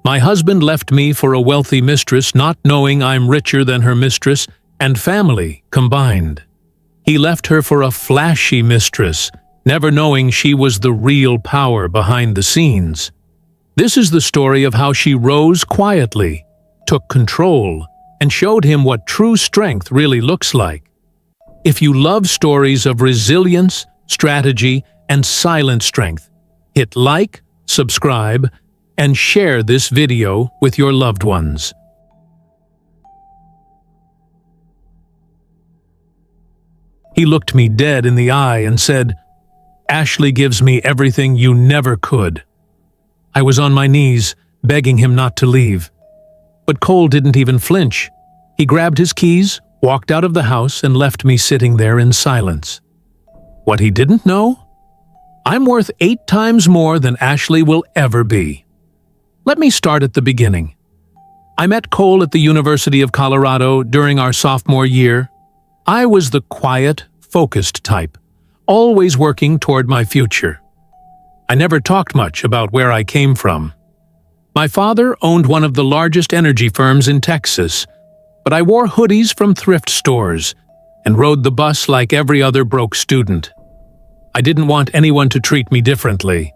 My husband left me for a wealthy mistress, not knowing I'm richer than her mistress and family combined. He left her for a flashy mistress, never knowing she was the real power behind the scenes. This is the story of how she rose quietly, took control, and showed him what true strength really looks like. If you love stories of resilience, strategy, and silent strength, hit like, subscribe, and share this video with your loved ones. He looked me dead in the eye and said, "Ashley gives me everything you never could." I was on my knees, begging him not to leave. But Cole didn't even flinch. He grabbed his keys, walked out of the house, and left me sitting there in silence. What he didn't know? I'm worth 8 times more than Ashley will ever be. Let me start at the beginning. I met Cole at the University of Colorado during our sophomore year. I was the quiet, focused type, always working toward my future. I never talked much about where I came from. My father owned one of the largest energy firms in Texas, but I wore hoodies from thrift stores and rode the bus like every other broke student. I didn't want anyone to treat me differently.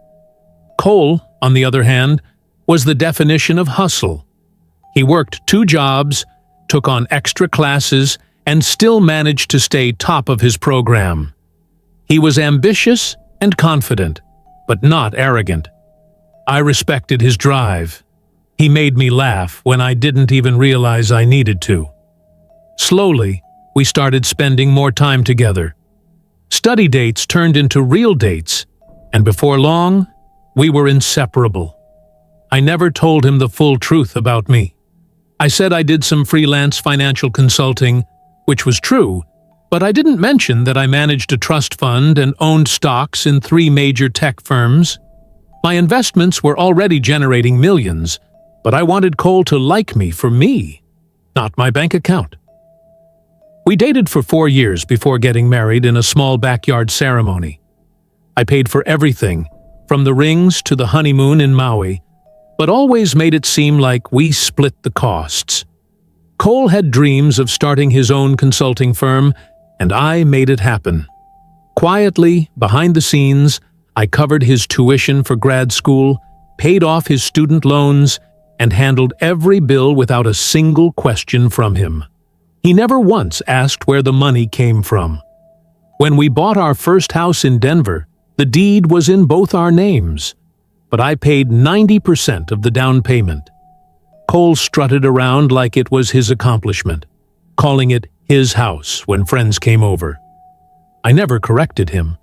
Cole, on the other hand, was the definition of hustle. He worked 2 jobs, took on extra classes, and still managed to stay top of his program. He was ambitious and confident, but not arrogant. I respected his drive. He made me laugh when I didn't even realize I needed to. Slowly, we started spending more time together. Study dates turned into real dates, and before long, we were inseparable. I never told him the full truth about me. I said I did some freelance financial consulting, which was true, but I didn't mention that I managed a trust fund and owned stocks in 3 major tech firms. My investments were already generating millions, but I wanted Cole to like me for me, not my bank account. We dated for 4 years before getting married in a small backyard ceremony. I paid for everything, from the rings to the honeymoon in Maui, but always made it seem like we split the costs. Cole had dreams of starting his own consulting firm, and I made it happen. Quietly, behind the scenes, I covered his tuition for grad school, paid off his student loans, and handled every bill without a single question from him. He never once asked where the money came from. When we bought our first house in Denver, the deed was in both our names, but I paid 90% of the down payment. Cole strutted around like it was his accomplishment, calling it his house when friends came over. I never corrected him.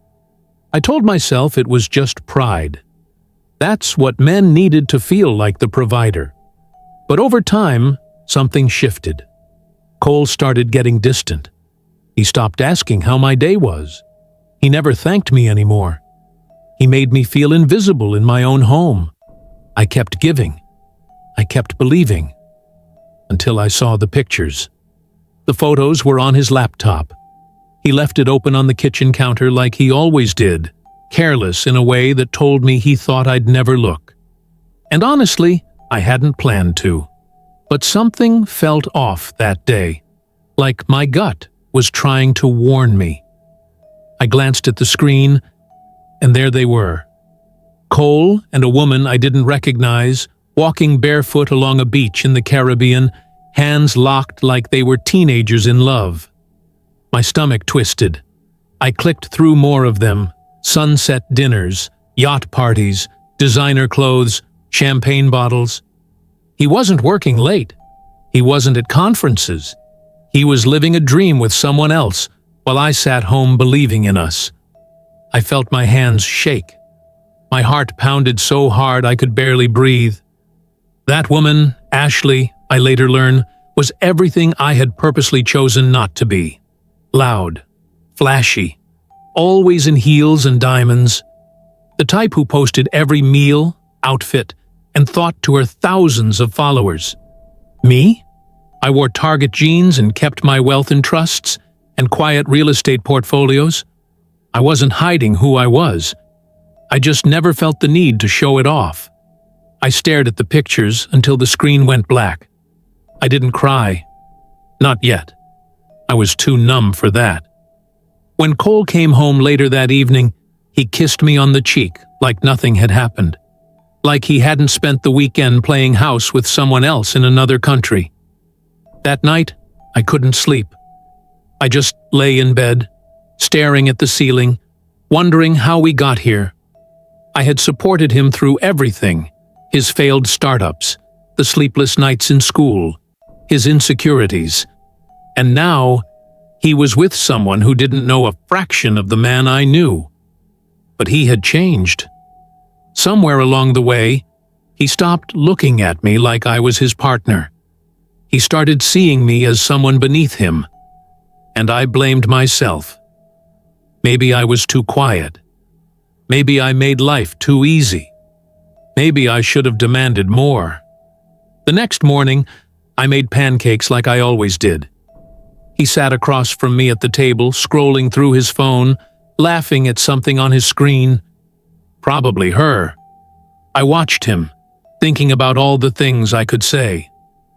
I told myself it was just pride. That's what men needed to feel like the provider. But over time, something shifted. Cole started getting distant. He stopped asking how my day was. He never thanked me anymore. He made me feel invisible in my own home. I kept giving. I kept believing. Until I saw the pictures. The photos were on his laptop. He left it open on the kitchen counter like he always did, careless in a way that told me he thought I'd never look. And honestly, I hadn't planned to. But something felt off that day, like my gut was trying to warn me. I glanced at the screen, and there they were. Cole and a woman I didn't recognize, walking barefoot along a beach in the Caribbean, hands locked like they were teenagers in love. My stomach twisted. I clicked through more of them: sunset dinners, yacht parties, designer clothes, champagne bottles. He wasn't working late. He wasn't at conferences. He was living a dream with someone else, while I sat home believing in us. I felt my hands shake. My heart pounded so hard I could barely breathe. That woman, Ashley, I later learned, was everything I had purposely chosen not to be. Loud, flashy, always in heels and diamonds. The type who posted every meal, outfit, and thought to her thousands of followers. Me? I wore Target jeans and kept my wealth in trusts and quiet real estate portfolios. I wasn't hiding who I was. I just never felt the need to show it off. I stared at the pictures until the screen went black. I didn't cry. Not yet. I was too numb for that. When Cole came home later that evening, he kissed me on the cheek like nothing had happened. Like he hadn't spent the weekend playing house with someone else in another country. That night, I couldn't sleep. I just lay in bed, staring at the ceiling, wondering how we got here. I had supported him through everything: his failed startups, the sleepless nights in school, his insecurities. And now, he was with someone who didn't know a fraction of the man I knew. But he had changed. Somewhere along the way, he stopped looking at me like I was his partner. He started seeing me as someone beneath him. And I blamed myself. Maybe I was too quiet. Maybe I made life too easy. Maybe I should have demanded more. The next morning, I made pancakes like I always did. He sat across from me at the table, scrolling through his phone, laughing at something on his screen. Probably her. I watched him, thinking about all the things I could say,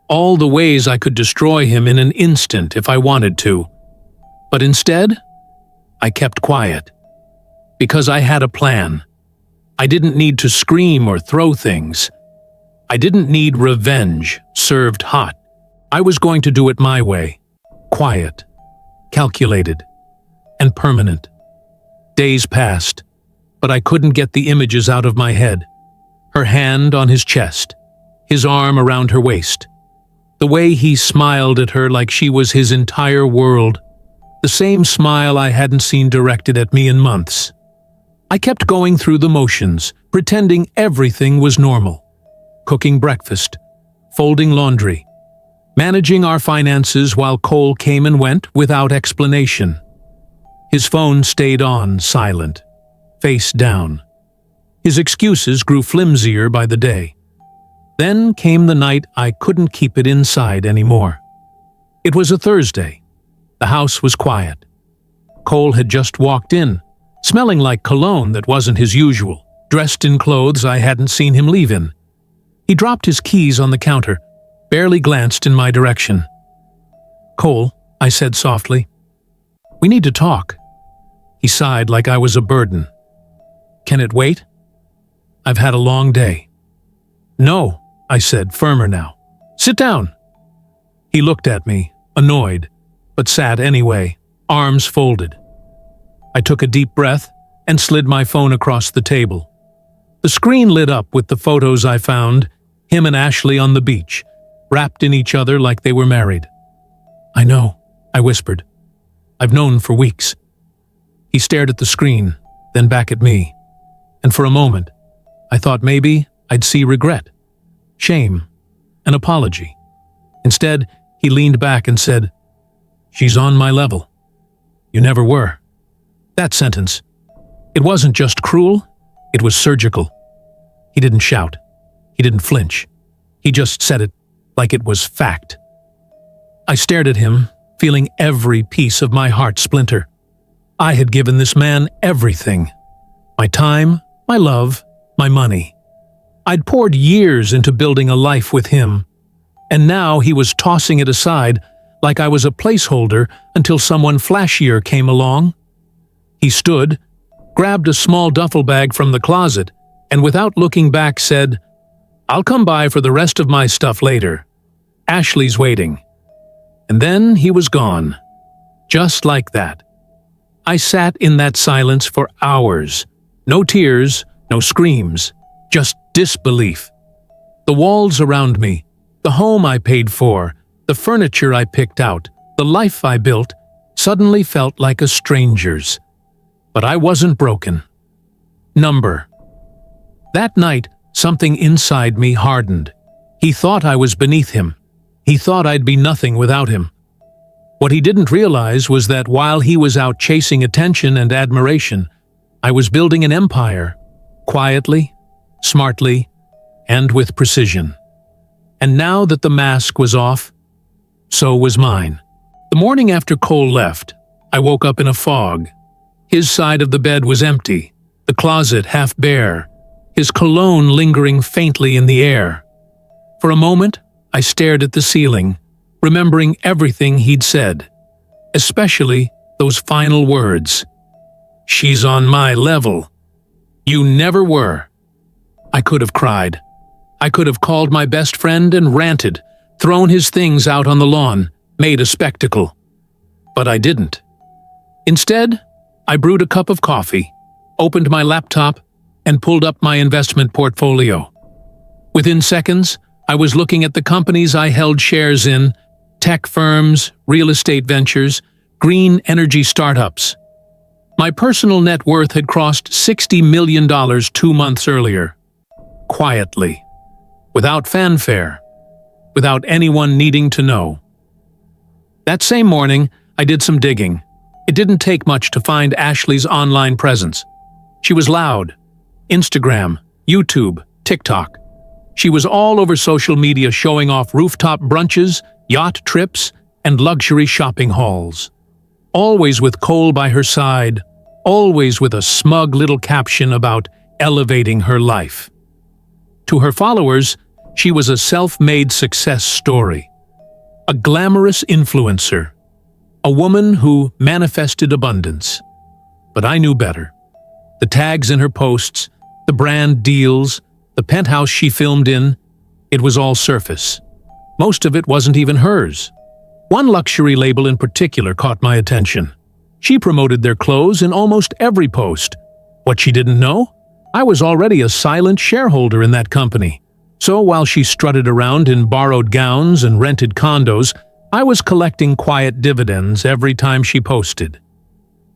all the ways I could destroy him in an instant if I wanted to. But instead, I kept quiet. Because I had a plan. I didn't need to scream or throw things. I didn't need revenge served hot. I was going to do it my way. Quiet, calculated, and permanent. Days passed, but I couldn't get the images out of my head. Her hand on his chest, his arm around her waist. The way he smiled at her like she was his entire world. The same smile I hadn't seen directed at me in months. I kept going through the motions, pretending everything was normal. Cooking breakfast, folding laundry, managing our finances while Cole came and went without explanation. His phone stayed on, silent, face down. His excuses grew flimsier by the day. Then came the night I couldn't keep it inside anymore. It was a Thursday. The house was quiet. Cole had just walked in, smelling like cologne that wasn't his usual, dressed in clothes I hadn't seen him leave in. He dropped his keys on the counter, barely glanced in my direction. "Cole," I said softly, "we need to talk." He sighed like I was a burden. "Can it wait? I've had a long day." "No," I said, firmer now. "Sit down." He looked at me, annoyed, but sat anyway, arms folded. I took a deep breath and slid my phone across the table. The screen lit up with the photos I found, him and Ashley on the beach, wrapped in each other like they were married. "I know," I whispered. "I've known for weeks." He stared at the screen, then back at me, and for a moment, I thought maybe I'd see regret, shame, an apology. Instead, he leaned back and said, "She's on my level. You never were." That sentence, it wasn't just cruel, it was surgical. He didn't shout. He didn't flinch. He just said it like it was fact. I stared at him, feeling every piece of my heart splinter. I had given this man everything. My time, my love, my money. I'd poured years into building a life with him, and now he was tossing it aside like I was a placeholder until someone flashier came along. He stood, grabbed a small duffel bag from the closet, and without looking back said, "I'll come by for the rest of my stuff later. Ashley's waiting." And then he was gone. Just like that. I sat in that silence for hours. No tears, no screams, just disbelief. The walls around me, the home I paid for, the furniture I picked out, the life I built, suddenly felt like a stranger's. But I wasn't broken. Number. That night, something inside me hardened. He thought I was beneath him. He thought I'd be nothing without him. What he didn't realize was that while he was out chasing attention and admiration, I was building an empire, quietly, smartly, and with precision. And now that the mask was off, so was mine. The morning after Cole left, I woke up in a fog. His side of the bed was empty, the closet half bare, his cologne lingering faintly in the air. For a moment, I stared at the ceiling, remembering everything he'd said, especially those final words. "She's on my level." "You never were." I could have cried. I could have called my best friend and ranted, thrown his things out on the lawn, made a spectacle. But I didn't. Instead, I brewed a cup of coffee, opened my laptop, and pulled up my investment portfolio. Within seconds, I was looking at the companies I held shares in: tech firms, real estate ventures, green energy startups. My personal net worth had crossed $60 million 2 months earlier. Quietly. Without fanfare. Without anyone needing to know. That same morning, I did some digging. It didn't take much to find Ashley's online presence. She was loud. Instagram, YouTube, TikTok. She was all over social media showing off rooftop brunches, yacht trips, and luxury shopping hauls. Always with Cole by her side, always with a smug little caption about elevating her life. To her followers, she was a self-made success story. A glamorous influencer. A woman who manifested abundance. But I knew better. The tags in her posts, the brand deals, the penthouse she filmed in, it was all surface. Most of it wasn't even hers. One luxury label in particular caught my attention. She promoted their clothes in almost every post. What she didn't know? I was already a silent shareholder in that company. So while she strutted around in borrowed gowns and rented condos, I was collecting quiet dividends every time she posted.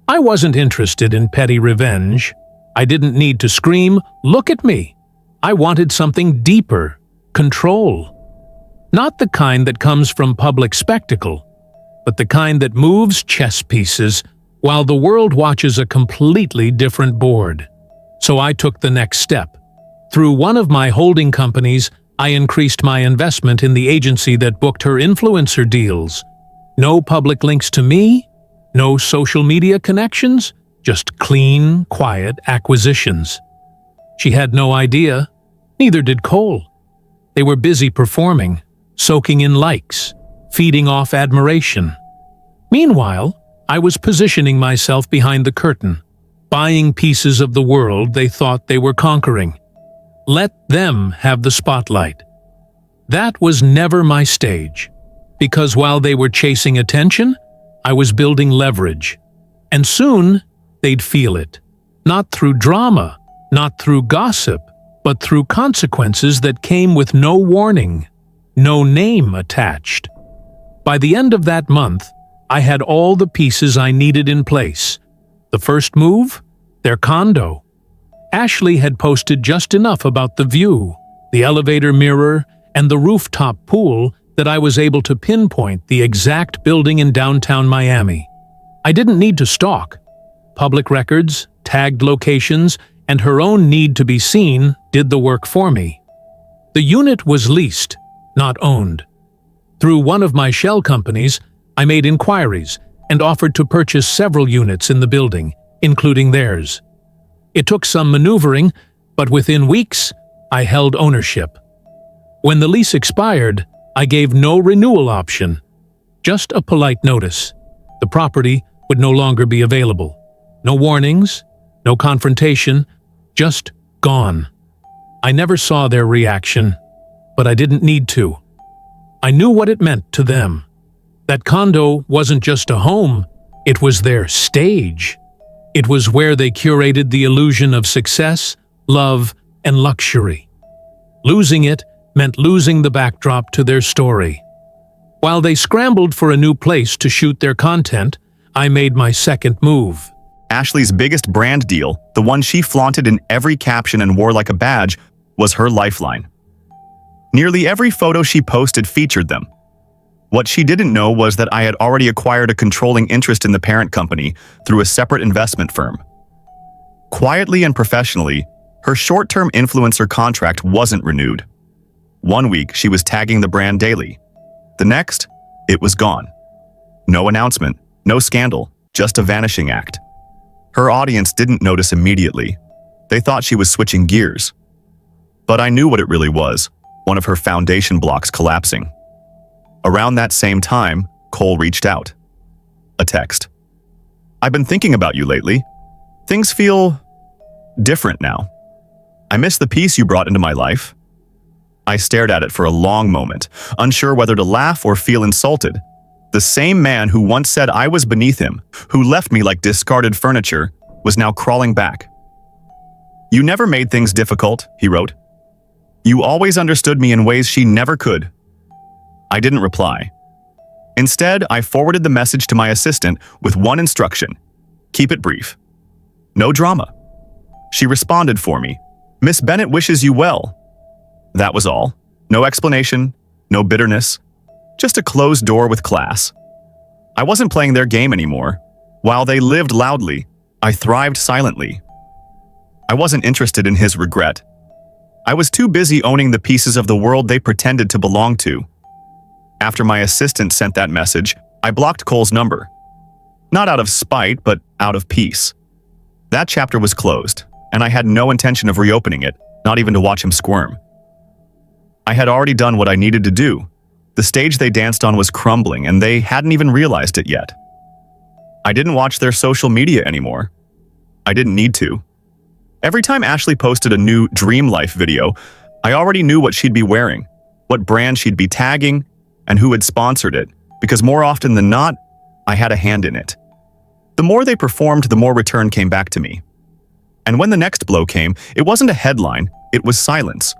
I wasn't interested in petty revenge. I didn't need to scream, "Look at me." I wanted something deeper, control. Not the kind that comes from public spectacle, but the kind that moves chess pieces while the world watches a completely different board. So I took the next step. Through one of my holding companies, I increased my investment in the agency that booked her influencer deals. No public links to me, no social media connections, just clean, quiet acquisitions. She had no idea, neither did Cole. They were busy performing, soaking in likes, feeding off admiration. Meanwhile, I was positioning myself behind the curtain, buying pieces of the world they thought they were conquering. Let them have the spotlight. That was never my stage, because while they were chasing attention, I was building leverage. And soon, they'd feel it. Not through drama, not through gossip, but through consequences that came with no warning, no name attached. By the end of that month, I had all the pieces I needed in place. The first move? Their condo. Ashley had posted just enough about the view, the elevator mirror, and the rooftop pool that I was able to pinpoint the exact building in downtown Miami. I didn't need to stalk. Public records, tagged locations, and her own need to be seen did the work for me. The unit was leased, not owned. Through one of my shell companies, I made inquiries and offered to purchase several units in the building, including theirs. It took some maneuvering, but within weeks, I held ownership. When the lease expired, I gave no renewal option, just a polite notice. The property would no longer be available. No warnings, no confrontation, just gone. I never saw their reaction, but I didn't need to. I knew what it meant to them. That condo wasn't just a home, it was their stage. It was where they curated the illusion of success, love, and luxury. Losing it meant losing the backdrop to their story. While they scrambled for a new place to shoot their content, I made my second move. Ashley's biggest brand deal, the one she flaunted in every caption and wore like a badge, was her lifeline. Nearly every photo she posted featured them. What she didn't know was that I had already acquired a controlling interest in the parent company through a separate investment firm. Quietly and professionally, her short-term influencer contract wasn't renewed. One week, she was tagging the brand daily. The next, it was gone. No announcement, no scandal, just a vanishing act. Her audience didn't notice immediately. They thought she was switching gears, But I knew what it really was, one of her foundation blocks collapsing. Around that same time, Cole reached out. A text. "I've been thinking about you lately. Things feel different now. I miss the peace you brought into my life." I stared at it for a long moment, unsure whether to laugh or feel insulted. The same man who once said I was beneath him, who left me like discarded furniture, was now crawling back. "You never made things difficult," he wrote. "You always understood me in ways she never could." I didn't reply. Instead, I forwarded the message to my assistant with one instruction: keep it brief. No drama. She responded for me. "Miss Bennett wishes you well." That was all. No explanation, no bitterness, just a closed door with class. I wasn't playing their game anymore. While they lived loudly, I thrived silently. I wasn't interested in his regret. I was too busy owning the pieces of the world they pretended to belong to. After my assistant sent that message, I blocked Cole's number. Not out of spite, but out of peace. That chapter was closed, and I had no intention of reopening it, not even to watch him squirm. I had already done what I needed to do. The stage they danced on was crumbling, and they hadn't even realized it yet. I didn't watch their social media anymore. I didn't need to. Every time Ashley posted a new Dream Life video, I already knew what she'd be wearing, what brand she'd be tagging, and who had sponsored it, because more often than not, I had a hand in it. The more they performed, the more return came back to me. And when the next blow came, it wasn't a headline, it was silence.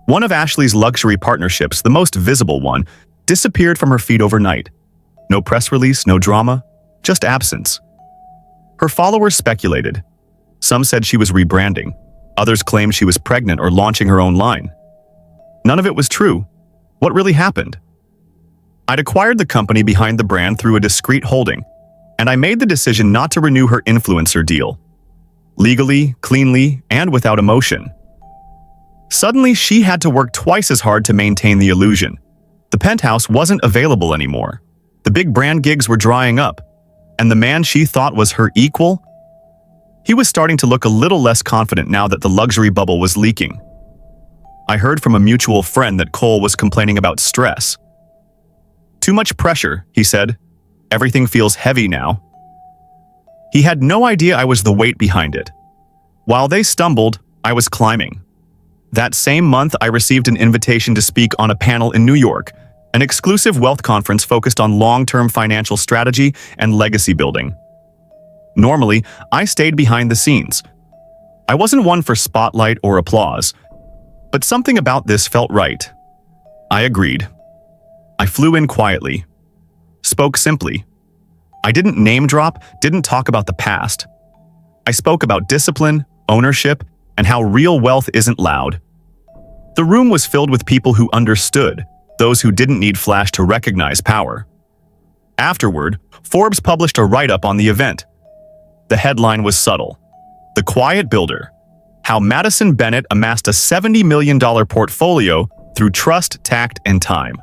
One of Ashley's luxury partnerships, the most visible one, disappeared from her feed overnight. No press release, no drama, just absence. Her followers speculated. Some said she was rebranding. Others claimed she was pregnant or launching her own line. None of it was true. What really happened? I'd acquired the company behind the brand through a discreet holding, and I made the decision not to renew her influencer deal. Legally, cleanly, and without emotion. Suddenly, she had to work twice as hard to maintain the illusion. The penthouse wasn't available anymore. The big brand gigs were drying up, and the man she thought was her equal, he was starting to look a little less confident now that the luxury bubble was leaking. I heard from a mutual friend that Cole was complaining about stress. "Too much pressure," he said. "Everything feels heavy now." He had no idea I was the weight behind it. While they stumbled, I was climbing. That same month, I received an invitation to speak on a panel in New York, an exclusive wealth conference focused on long-term financial strategy and legacy building. Normally, I stayed behind the scenes. I wasn't one for spotlight or applause, but something about this felt right. I agreed. I flew in quietly, spoke simply. I didn't name drop, didn't talk about the past. I spoke about discipline, ownership, and how real wealth isn't loud. The room was filled with people who understood, those who didn't need flash to recognize power. Afterward, Forbes published a write-up on the event. The headline was subtle. "The Quiet Builder: How Madison Bennett Amassed a $70 million Portfolio Through Trust, Tact, and Time."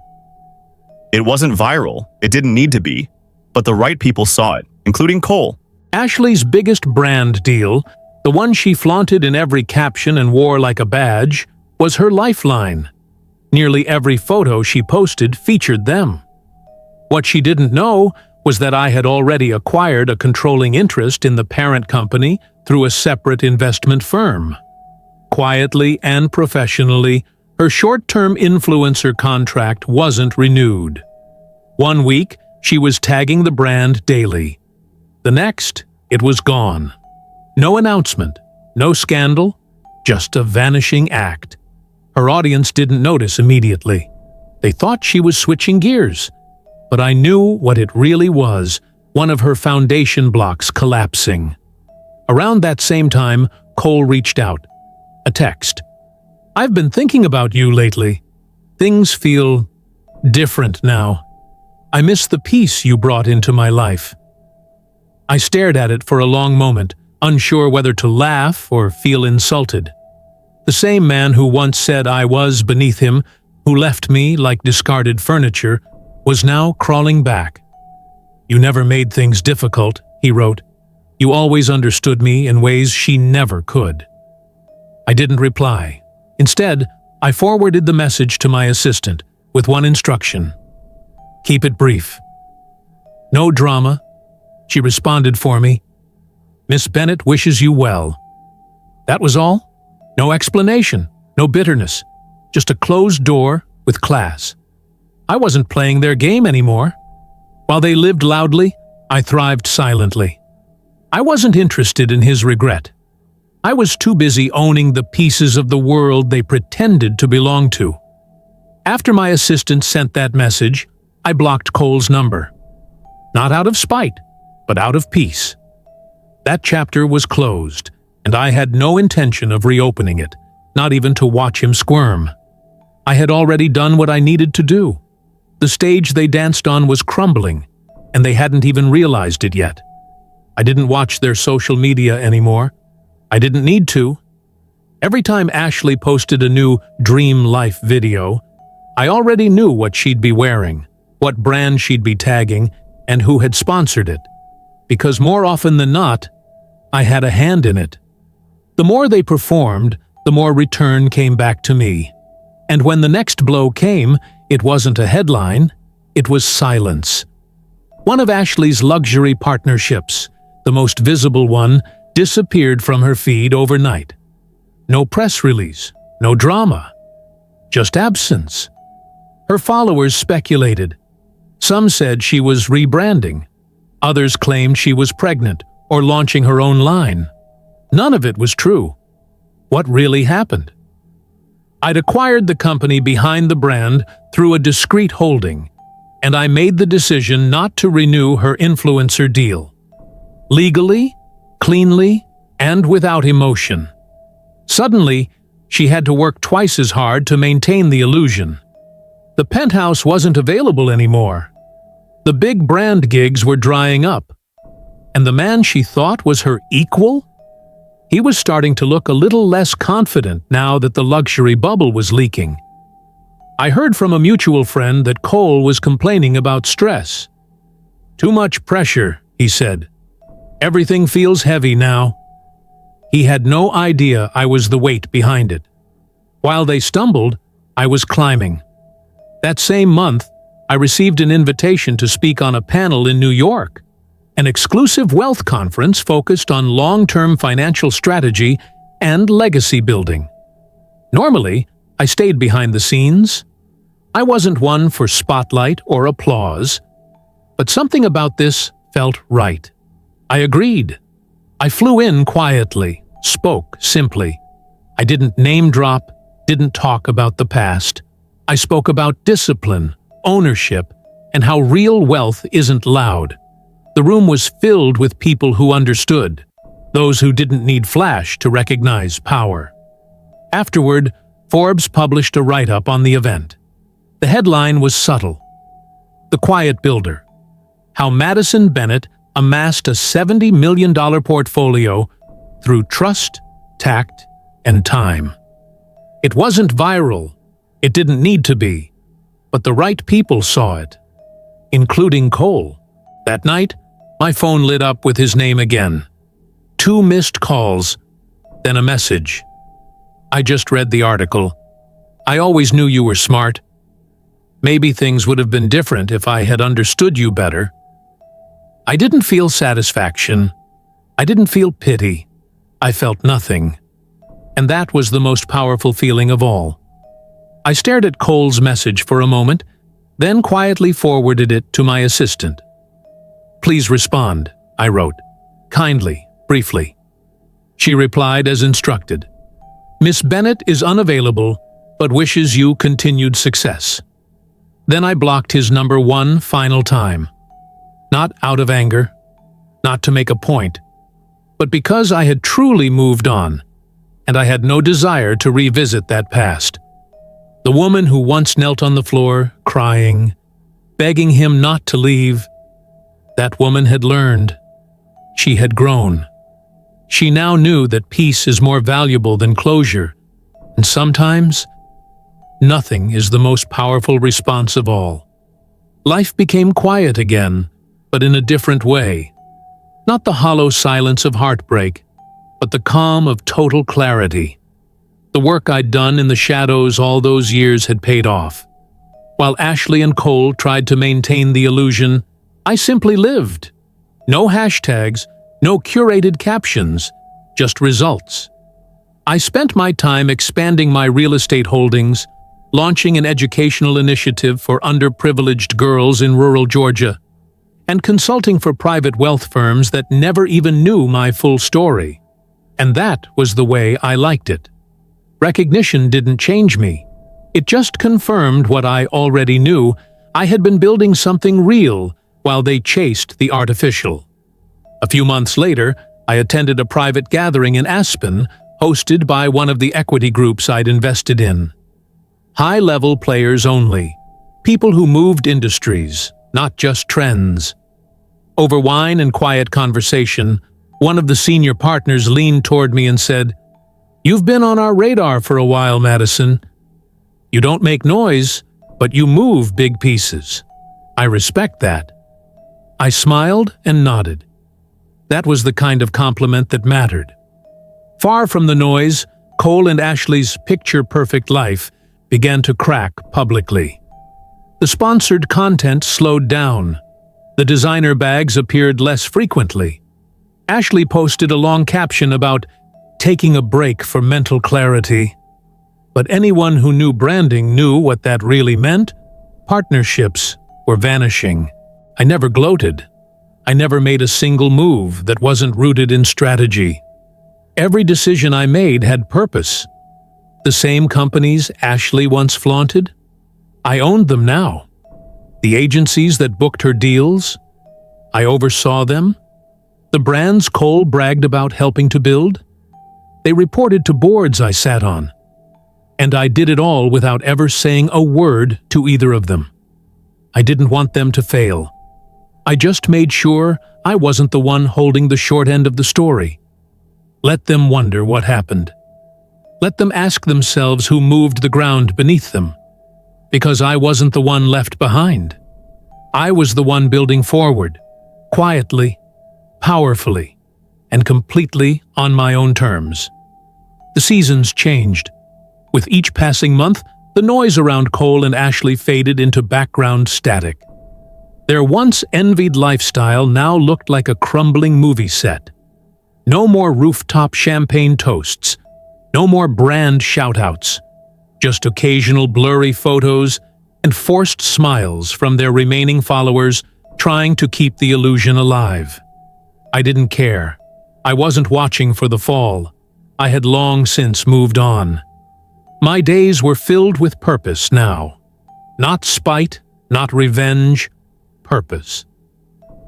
It wasn't viral, it didn't need to be, but the right people saw it, including Cole. Ashley's biggest brand deal, the one she flaunted in every caption and wore like a badge, was her lifeline. Nearly every photo she posted featured them. What she didn't know was that I had already acquired a controlling interest in the parent company through a separate investment firm. Quietly and professionally, her short-term influencer contract wasn't renewed. One week, she was tagging the brand daily. The next, it was gone. No announcement, no scandal, just a vanishing act. Her audience didn't notice immediately. They thought she was switching gears. But I knew what it really was, one of her foundation blocks collapsing. Around that same time, Cole reached out. A text. "I've been thinking about you lately. Things feel different now. I miss the peace you brought into my life." I stared at it for a long moment, unsure whether to laugh or feel insulted. The same man who once said I was beneath him, who left me like discarded furniture, was now crawling back. "You never made things difficult," he wrote. "You always understood me in ways she never could." I didn't reply. Instead, I forwarded the message to my assistant with one instruction: keep it brief. No drama. She responded for me: Miss Bennett wishes you well. That was all. No explanation, no bitterness, just a closed door with class. I wasn't playing their game anymore. While they lived loudly, I thrived silently. I wasn't interested in his regret. I was too busy owning the pieces of the world they pretended to belong to. After my assistant sent that message, I blocked Cole's number. Not out of spite, but out of peace. That chapter was closed, and I had no intention of reopening it, not even to watch him squirm. I had already done what I needed to do. The stage they danced on was crumbling, and they hadn't even realized it yet. I didn't watch their social media anymore. I didn't need to. Every time Ashley posted a new Dream Life video, I already knew what she'd be wearing, what brand she'd be tagging, and who had sponsored it. Because more often than not, I had a hand in it. The more they performed, the more return came back to me. And when the next blow came, it wasn't a headline, it was silence. One of Ashley's luxury partnerships, the most visible one, disappeared from her feed overnight. No press release, no drama, just absence. Her followers speculated. Some said she was rebranding. Others claimed she was pregnant or launching her own line. None of it was true. What really happened? I'd acquired the company behind the brand through a discreet holding, and I made the decision not to renew her influencer deal. Legally, cleanly, and without emotion. Suddenly, she had to work twice as hard to maintain the illusion. The penthouse wasn't available anymore. The big brand gigs were drying up. And the man she thought was her equal? He was starting to look a little less confident now that the luxury bubble was leaking. I heard from a mutual friend that Cole was complaining about stress. "Too much pressure," he said. "Everything feels heavy now." He had no idea I was the weight behind it. While they stumbled, I was climbing. That same month, I received an invitation to speak on a panel in New York, an exclusive wealth conference focused on long-term financial strategy and legacy building. Normally, I stayed behind the scenes. I wasn't one for spotlight or applause, but something about this felt right. I agreed. I flew in quietly, spoke simply. I didn't name drop, didn't talk about the past. I spoke about discipline, ownership, and how real wealth isn't loud. The room was filled with people who understood, those who didn't need flash to recognize power. Afterward, Forbes published a write-up on the event. The headline was subtle. The Quiet Builder: How Madison Bennett amassed a $70 million portfolio through trust, tact, and time. It wasn't viral. It didn't need to be. But the right people saw it, including Cole. That night, my phone lit up with his name again. 2 missed calls, then a message. "I just read the article. I always knew you were smart. Maybe things would have been different if I had understood you better." I didn't feel satisfaction. I didn't feel pity. I felt nothing. And that was the most powerful feeling of all. I stared at Cole's message for a moment, then quietly forwarded it to my assistant. "Please respond," I wrote. Kindly, briefly. She replied as instructed. "Miss Bennett is unavailable, but wishes you continued success." Then I blocked his number one final time. Not out of anger, not to make a point, but because I had truly moved on, and I had no desire to revisit that past. The woman who once knelt on the floor, crying, begging him not to leave, that woman had learned. She had grown. She now knew that peace is more valuable than closure, and sometimes, nothing is the most powerful response of all. Life became quiet again, but in a different way. Not the hollow silence of heartbreak, but the calm of total clarity. The work I'd done in the shadows all those years had paid off. While Ashley and Cole tried to maintain the illusion, I simply lived. No hashtags, no curated captions, just results. I spent my time expanding my real estate holdings, launching an educational initiative for underprivileged girls in rural Georgia, and consulting for private wealth firms that never even knew my full story. And that was the way I liked it. Recognition didn't change me. It just confirmed what I already knew. I had been building something real while they chased the artificial. A few months later, I attended a private gathering in Aspen, hosted by one of the equity groups I'd invested in. High-level players only. People who moved industries, not just trends. Over wine and quiet conversation, one of the senior partners leaned toward me and said, "You've been on our radar for a while, Madison. You don't make noise, but you move big pieces. I respect that." I smiled and nodded. That was the kind of compliment that mattered. Far from the noise, Cole and Ashley's picture-perfect life began to crack publicly. The sponsored content slowed down. The designer bags appeared less frequently. Ashley posted a long caption about taking a break for mental clarity. But anyone who knew branding knew what that really meant. Partnerships were vanishing. I never gloated. I never made a single move that wasn't rooted in strategy. Every decision I made had purpose. The same companies Ashley once flaunted? I owned them now. The agencies that booked her deals? I oversaw them. The brands Cole bragged about helping to build? They reported to boards I sat on. And I did it all without ever saying a word to either of them. I didn't want them to fail. I just made sure I wasn't the one holding the short end of the story. Let them wonder what happened. Let them ask themselves who moved the ground beneath them. Because I wasn't the one left behind. I was the one building forward, quietly, powerfully, and completely on my own terms. The seasons changed. With each passing month, the noise around Cole and Ashley faded into background static. Their once envied lifestyle now looked like a crumbling movie set. No more rooftop champagne toasts. No more brand shout-outs. Just occasional blurry photos and forced smiles from their remaining followers trying to keep the illusion alive. I didn't care. I wasn't watching for the fall. I had long since moved on. My days were filled with purpose now. Not spite, not revenge, purpose.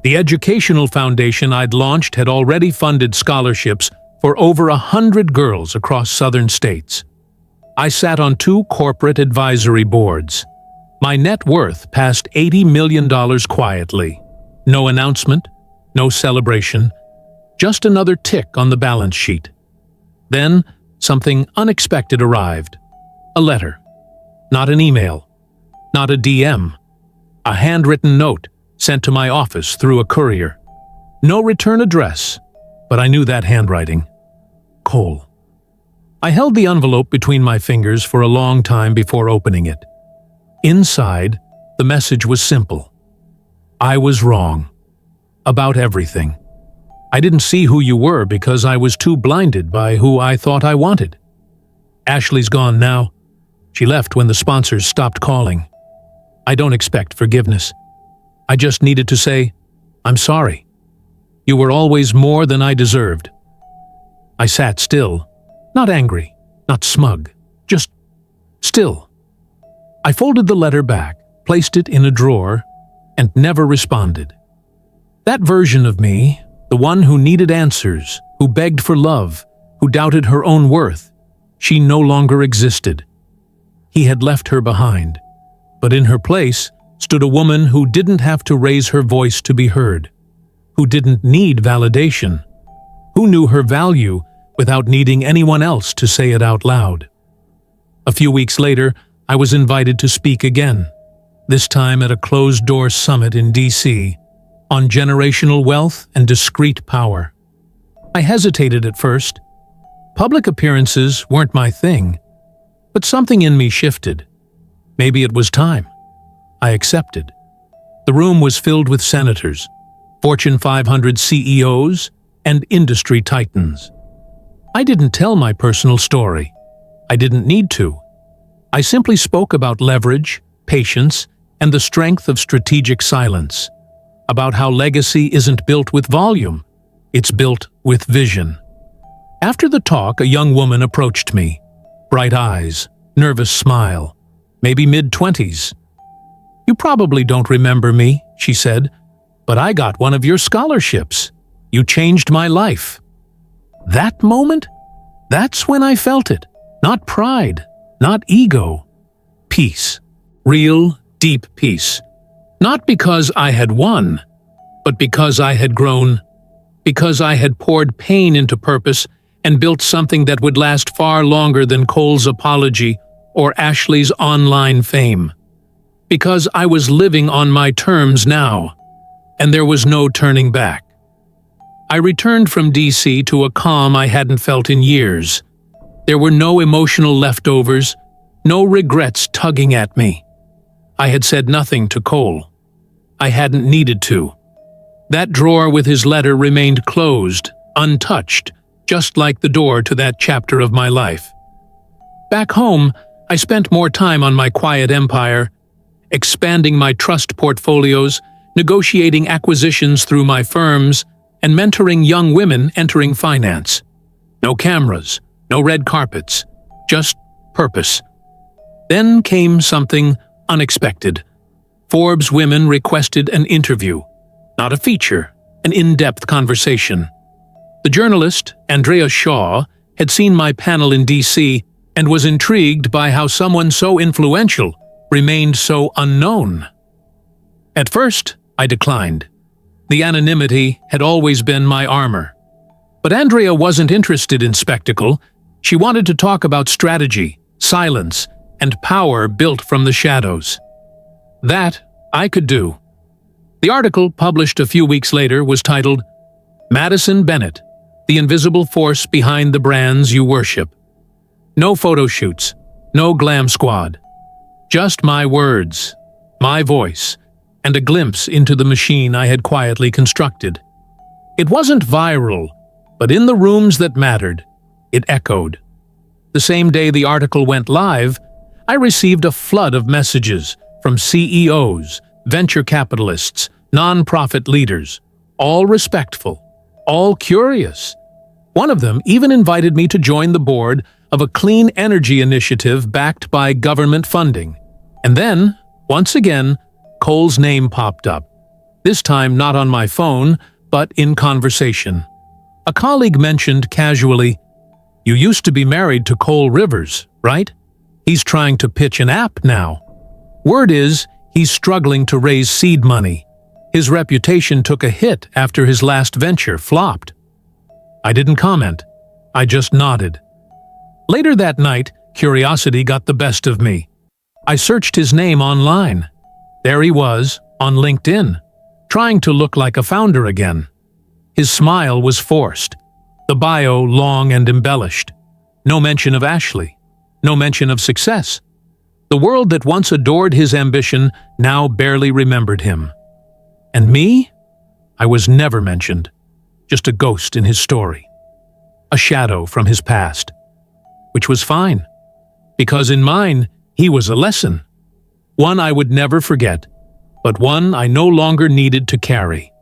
The educational foundation I'd launched had already funded scholarships for over 100 girls across southern states. I sat on 2 corporate advisory boards. My net worth passed $80 million quietly. No announcement, no celebration, just another tick on the balance sheet. Then, something unexpected arrived. A letter. Not an email. Not a DM. A handwritten note sent to my office through a courier. No return address, but I knew that handwriting. Cole. I held the envelope between my fingers for a long time before opening it. Inside, the message was simple. I was wrong. About everything. I didn't see who you were because I was too blinded by who I thought I wanted. Ashley's gone now. She left when the sponsors stopped calling. I don't expect forgiveness. I just needed to say, I'm sorry. You were always more than I deserved. I sat still, not angry, not smug, just still. I folded the letter back, placed it in a drawer, and never responded. That version of me, the one who needed answers, who begged for love, who doubted her own worth, she no longer existed. He had left her behind, but in her place stood a woman who didn't have to raise her voice to be heard, who didn't need validation, who knew her value without needing anyone else to say it out loud. A few weeks later, I was invited to speak again, this time at a closed-door summit in D.C., on generational wealth and discrete power. I hesitated at first. Public appearances weren't my thing, but something in me shifted. Maybe it was time. I accepted. The room was filled with senators, Fortune 500 CEOs, and industry titans. I didn't tell my personal story. I didn't need to. I simply spoke about leverage, patience, and the strength of strategic silence, about how legacy isn't built with volume, it's built with vision. After the talk, a young woman approached me. Bright eyes, nervous smile, maybe mid-20s. "You probably don't remember me," she said, "but I got one of your scholarships. You changed my life." That moment? That's when I felt it. Not pride, not ego. Peace. Real, deep peace. Not because I had won, but because I had grown. Because I had poured pain into purpose and built something that would last far longer than Cole's apology or Ashley's online fame. Because I was living on my terms now, and there was no turning back. I returned from DC to a calm I hadn't felt in years. There were no emotional leftovers, no regrets tugging at me. I had said nothing to Cole. I hadn't needed to. That drawer with his letter remained closed, untouched, just like the door to that chapter of my life. Back home, I spent more time on my quiet empire, expanding my trust portfolios, negotiating acquisitions through my firms, and mentoring young women entering finance. No cameras, no red carpets, just purpose. Then came something unexpected. Forbes Women requested an interview, not a feature, an in-depth conversation. The journalist, Andrea Shaw, had seen my panel in DC and was intrigued by how someone so influential remained so unknown. At first, I declined. The anonymity had always been my armor. But Andrea wasn't interested in spectacle. She wanted to talk about strategy, silence, and power built from the shadows. That I could do. The article, published a few weeks later, was titled, "Madison Bennett, the invisible force behind the brands you worship." No photo shoots, no glam squad. Just my words, my voice, and a glimpse into the machine I had quietly constructed. It wasn't viral, but in the rooms that mattered, it echoed. The same day the article went live, I received a flood of messages from CEOs, venture capitalists, nonprofit leaders, all respectful, all curious. One of them even invited me to join the board of a clean energy initiative backed by government funding. And then, once again, Cole's name popped up. This time not on my phone, but in conversation. A colleague mentioned casually, "You used to be married to Cole Rivers, right? He's trying to pitch an app now. Word is, he's struggling to raise seed money. His reputation took a hit after his last venture flopped." I didn't comment. I just nodded. Later that night, curiosity got the best of me. I searched his name online. There he was, on LinkedIn, trying to look like a founder again. His smile was forced, the bio long and embellished. No mention of Ashley, no mention of success. The world that once adored his ambition now barely remembered him. And me? I was never mentioned, just a ghost in his story. A shadow from his past. Which was fine, because in mine, he was a lesson. One I would never forget, but one I no longer needed to carry.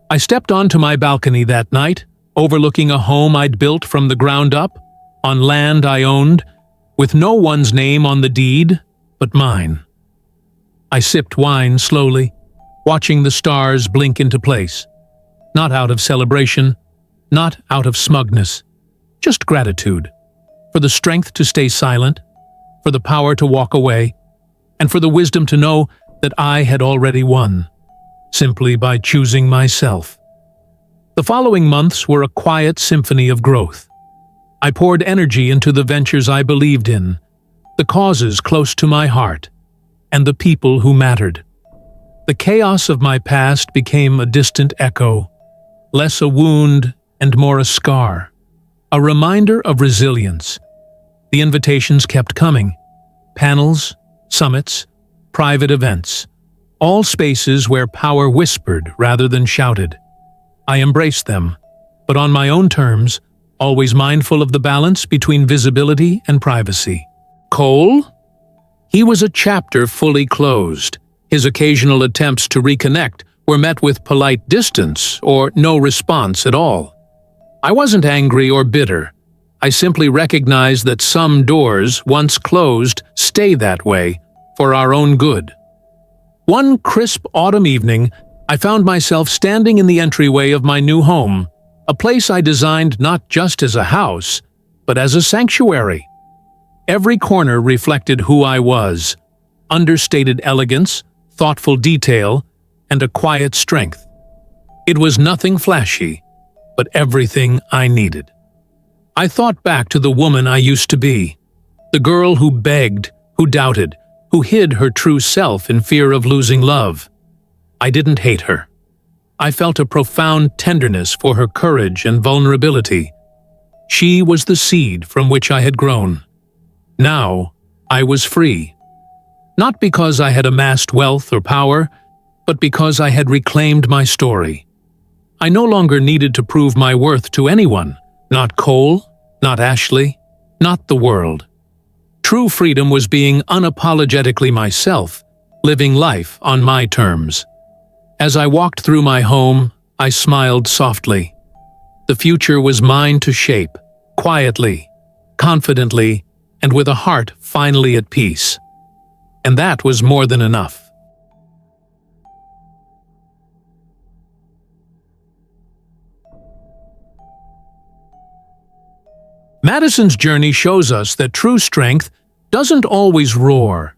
I stepped onto my balcony that night, overlooking a home I'd built from the ground up, on land I owned, with no one's name on the deed but mine. I sipped wine slowly, watching the stars blink into place. Not out of celebration, not out of smugness, just gratitude. For the strength to stay silent, for the power to walk away, and for the wisdom to know that I had already won, simply by choosing myself. The following months were a quiet symphony of growth. I poured energy into the ventures I believed in, the causes close to my heart, and the people who mattered. The chaos of my past became a distant echo, less a wound and more a scar. A reminder of resilience. The invitations kept coming. Panels, summits, private events. All spaces where power whispered rather than shouted. I embraced them, but on my own terms, always mindful of the balance between visibility and privacy. Cole? He was a chapter fully closed. His occasional attempts to reconnect were met with polite distance or no response at all. I wasn't angry or bitter. I simply recognized that some doors, once closed, stay that way, for our own good. One crisp autumn evening, I found myself standing in the entryway of my new home, a place I designed not just as a house, but as a sanctuary. Every corner reflected who I was: understated elegance, thoughtful detail, and a quiet strength. It was nothing flashy, but everything I needed. I thought back to the woman I used to be, the girl who begged, who doubted, who hid her true self in fear of losing love. I didn't hate her. I felt a profound tenderness for her courage and vulnerability. She was the seed from which I had grown. Now, I was free. Not because I had amassed wealth or power, but because I had reclaimed my story. I no longer needed to prove my worth to anyone, not Cole, not Ashley, not the world. True freedom was being unapologetically myself, living life on my terms. As I walked through my home, I smiled softly. The future was mine to shape, quietly, confidently, and with a heart finally at peace. And that was more than enough. Madison's journey shows us that true strength doesn't always roar.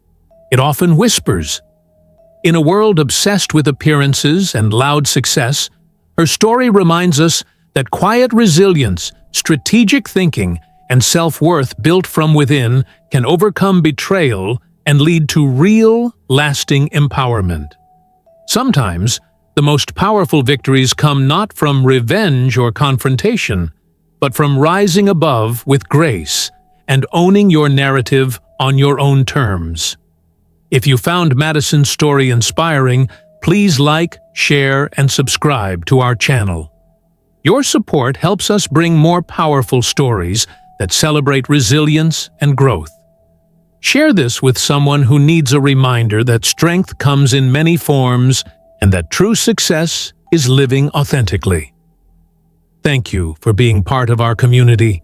It often whispers. In a world obsessed with appearances and loud success, her story reminds us that quiet resilience, strategic thinking, and self-worth built from within can overcome betrayal and lead to real, lasting empowerment. Sometimes, the most powerful victories come not from revenge or confrontation, but from rising above with grace and owning your narrative on your own terms. If you found Madison's story inspiring, please like, share, and subscribe to our channel. Your support helps us bring more powerful stories that celebrate resilience and growth. Share this with someone who needs a reminder that strength comes in many forms and that true success is living authentically. Thank you for being part of our community.